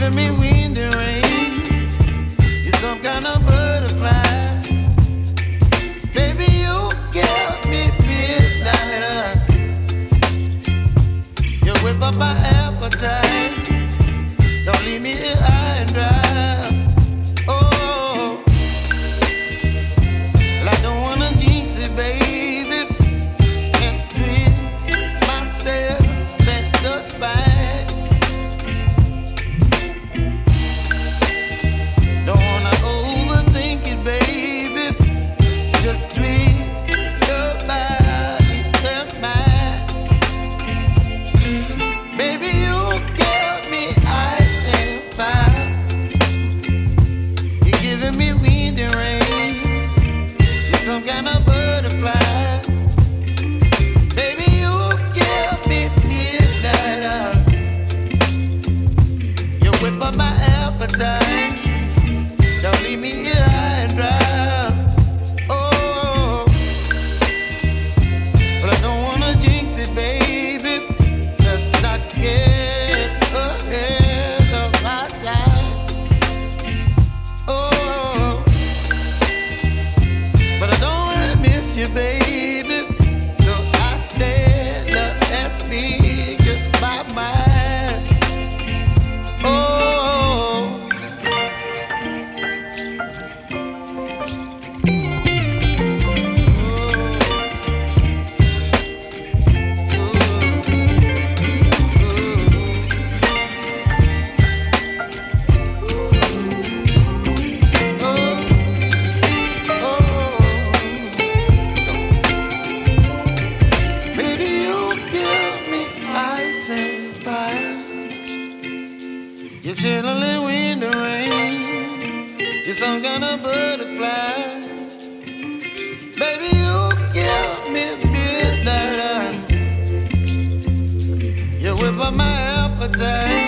giving me wind and rain. You're some kind of butterfly. Baby, you give me midnight. You whip up my appetite. Don't leave me here high and dry. Oh, well, I don't wanna jinx it, baby. Can't twist myself at the spine. Don't wanna overthink it, baby. It's just twist your body and mine. Baby, you give me ice and fire. You're giving me wind and rain. You're some kind of butterfly. Baby, you give me midnight. You whip up my appetite. Don't leave me here high and dry. Oh, but I don't wanna jinx it, baby. Let's not get ahead of my time. Oh, but I don't wanna miss you, baby. So I stand up and speak my mind. Oh. Baby, you give me ice and fire. You're chilling wind and rain. You're some kind of butterfly. Baby, you give me midnight. You whip up my appetite.